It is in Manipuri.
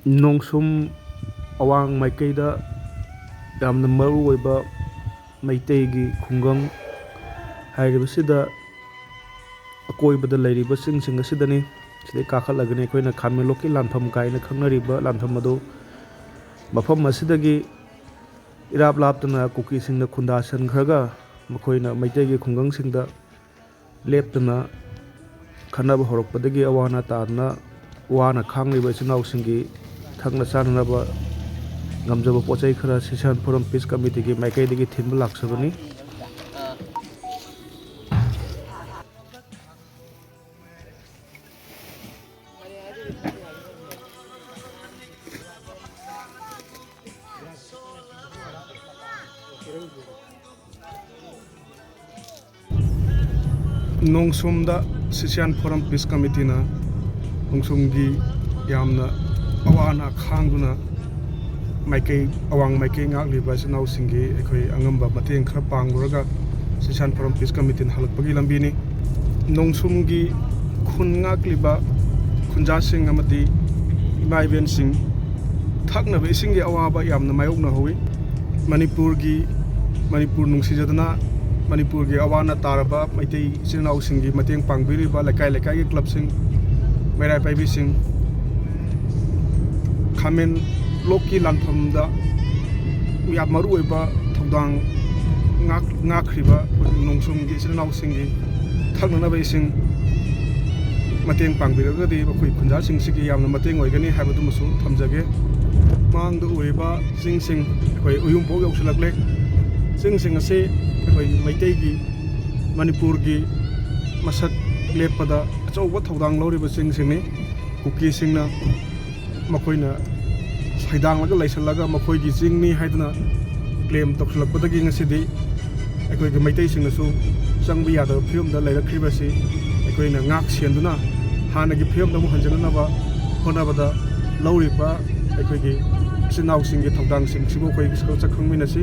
ꯅꯣꯡꯁꯨꯝ ꯑꯋꯥꯡ ꯃꯥꯏꯀꯩꯗ ꯌꯥꯝꯅ ꯃꯔꯨꯑꯣꯏꯕ ꯃꯩꯇꯩꯒꯤ ꯈꯨꯡꯒꯪ ꯍꯥꯏꯔꯤꯕꯁꯤꯗ ꯑꯀꯣꯏꯕꯗ ꯂꯩꯔꯤꯕ ꯆꯤꯡꯁꯤꯡ ꯑꯁꯤꯗꯅꯤ꯫ ꯁꯤꯗꯩ ꯀꯥꯈꯠꯂꯒꯅꯤ ꯑꯩꯈꯣꯏꯅ ꯈꯥꯃꯦꯟꯂꯣꯛꯀꯤ ꯂꯥꯟꯐꯝ ꯀꯥꯏꯅ ꯈꯪꯅꯔꯤꯕ ꯂꯥꯟꯐꯝ ꯑꯗꯨ, ꯃꯐꯝ ꯑꯁꯤꯗꯒꯤ ꯏꯔꯥꯞ ꯂꯥꯞꯇꯅ ꯀꯨꯀꯤꯁꯤꯡꯅ ꯈꯨꯟꯗꯥꯁꯟꯈ꯭ꯔꯒ ꯃꯈꯣꯏꯅ ꯃꯩꯇꯩꯒꯤ ꯈꯨꯡꯒꯪꯁꯤꯡꯗ ꯂꯦꯞꯇꯅ ꯈꯟꯅꯕ ꯍꯧꯔꯛꯄꯗꯒꯤ ꯑꯋꯥ ꯑꯅꯥ ꯇꯥꯗꯨꯅ ꯋꯥꯅ ꯈꯥꯡꯂꯤꯕ ꯏꯆꯤꯜ ꯏꯅꯥꯎꯁꯤꯡꯒꯤ ꯊꯛꯅ ꯆꯥꯅꯅꯕ ꯉꯝꯖꯕ ꯄꯣꯠꯆꯩ ꯈꯔ ꯁꯤꯁꯥꯟ ꯐꯣꯔꯝ ꯄꯤꯁ ꯀꯃꯤꯇꯤꯒꯤ ꯃꯥꯏꯀꯩꯗꯒꯤ ꯊꯤꯟꯕ ꯂꯥꯛꯆꯕꯅꯤ꯫ ꯅꯣꯡꯁꯨꯝꯗ ꯁꯤꯁꯤꯌꯥꯟ ꯐꯣꯔꯝ ꯄꯤꯁ ꯀꯃꯤꯇꯤꯅ ꯅꯣꯡꯁꯨꯝꯒꯤ ꯌꯥꯝꯅ ꯑꯋꯥ ꯑꯅꯥ ꯈꯥꯡꯗꯨꯅ ꯑꯋꯥꯡ ꯃꯥꯏꯀꯩ ꯉꯥꯛꯂꯤꯕ ꯏꯆꯤꯜ ꯏꯅꯥꯎꯁꯤꯡꯒꯤ ꯑꯩꯈꯣꯏ ꯑꯉꯝꯕ ꯃꯇꯦꯡ ꯈꯔ ꯄꯥꯡꯂꯨꯔꯒ ꯁꯤꯁꯤꯌꯥꯟ ꯐꯣꯔꯝ ꯄꯤꯁ ꯀꯃꯤꯇꯤꯅ ꯍꯜꯂꯛꯄꯒꯤ ꯂꯝꯕꯤꯅꯤ꯫ ꯅꯣꯡꯁꯨꯝꯒꯤ ꯈꯨꯟ ꯉꯥꯛꯂꯤꯕ ꯈꯨꯟꯖꯥꯁꯤꯡ ꯑꯃꯗꯤ ꯏꯃꯥ ꯏꯕꯦꯟꯁꯤꯡ ꯊꯛꯅꯕ ꯏꯁꯤꯡꯒꯤ ꯑꯋꯥꯕ ꯌꯥꯝꯅ ꯃꯥꯌꯣꯛꯅꯍꯧꯋꯤ꯫ ꯃꯅꯤꯄꯨꯔ ꯅꯨꯡꯁꯤꯖꯗꯨꯅ ꯃꯅꯤꯄꯨꯔꯒꯤ ꯑꯋꯥ ꯑꯅꯥ ꯇꯥꯔꯕ ꯃꯩꯇꯩ ꯏꯆꯤꯜ ꯏꯅꯥꯎꯁꯤꯡꯒꯤ ꯃꯇꯦꯡ ꯄꯥꯡꯕꯤꯔꯤꯕ ꯂꯩꯀꯥꯏ ꯂꯩꯀꯥꯏꯒꯤ ꯀ꯭ꯂꯕꯁꯤꯡ, ꯃꯩꯔꯥ ꯄꯥꯏꯕꯤꯁꯤꯡ, ꯈꯥꯃꯦꯟꯂꯣꯛꯀꯤ ꯂꯥꯟꯐꯝꯗ ꯌꯥꯝ ꯃꯔꯨꯑꯣꯏꯕ ꯊꯧꯗꯥꯡ ꯉꯥꯛꯈ꯭ꯔꯤꯕ ꯅꯣꯡꯁꯨꯝꯒꯤ ꯏꯆꯤꯜ ꯏꯅꯥꯎꯁꯤꯡꯒꯤ ꯊꯛꯅꯅꯕ ꯏꯁꯤꯡ ꯃꯇꯦꯡ ꯄꯥꯡꯕꯤꯔꯒꯗꯤ ꯃꯈꯣꯏ ꯈꯨꯟꯖꯥꯁꯤꯡꯁꯤꯒꯤ ꯌꯥꯝꯅ ꯃꯇꯦꯡ ꯑꯣꯏꯒꯅꯤ ꯍꯥꯏꯕꯗꯨꯃꯁꯨ ꯊꯝꯖꯒꯦ꯫ ꯃꯥꯡꯗ ꯎꯔꯤꯕ ꯆꯤꯡꯁꯤꯡ ꯑꯩꯈꯣꯏ ꯎꯌꯨꯝꯐꯥꯎ ꯌꯧꯁꯤꯜꯂꯛꯂꯦ꯫ ꯆꯤꯡꯁꯤꯡ ꯑꯁꯤ ꯑꯩꯈꯣꯏ ꯃꯩꯇꯩꯒꯤ ꯃꯅꯤꯄꯨꯔꯒꯤ ꯃꯁꯛ ꯂꯦꯞꯄꯗ ꯑꯆꯧꯕ ꯊꯧꯗꯥꯡ ꯂꯧꯔꯤꯕ ꯆꯤꯡꯁꯤꯡꯅꯤ꯫ ꯀꯨꯀꯤꯁꯤꯡꯅ ꯃꯈꯣꯏꯅ ꯁꯩꯗꯥꯡꯂꯒ ꯂꯩꯁꯜꯂꯒ ꯃꯈꯣꯏꯒꯤ ꯆꯤꯡꯅꯤ ꯍꯥꯏꯗꯨꯅ ꯀ꯭ꯂꯦꯝ ꯇꯧꯁꯤꯜꯂꯛꯄꯗꯒꯤ ꯉꯁꯤꯗꯤ ꯑꯩꯈꯣꯏꯒꯤ ꯃꯩꯇꯩꯁꯤꯡꯅꯁꯨ ꯆꯪꯕ ꯌꯥꯗꯕ ꯐꯤꯕꯝꯗ ꯂꯩꯔꯛꯈ꯭ꯔꯤꯕꯁꯤ ꯑꯩꯈꯣꯏꯅ ꯉꯥꯛ ꯁꯦꯟꯗꯨꯅ ꯍꯥꯟꯅꯒꯤ ꯐꯤꯕꯝꯗ ꯑꯃꯨꯛ ꯍꯟꯖꯤꯟꯅꯅꯕ ꯍꯣꯠꯅꯕꯗ ꯂꯧꯔꯤꯕ ꯑꯩꯈꯣꯏꯒꯤ ꯏꯆꯤꯜ ꯏꯅꯥꯎꯁꯤꯡꯒꯤ ꯊꯧꯗꯥꯡꯁꯤꯡꯁꯤꯕꯨ ꯑꯩꯈꯣꯏ ꯁꯛ ꯈꯪꯃꯤꯟꯅꯁꯤ꯫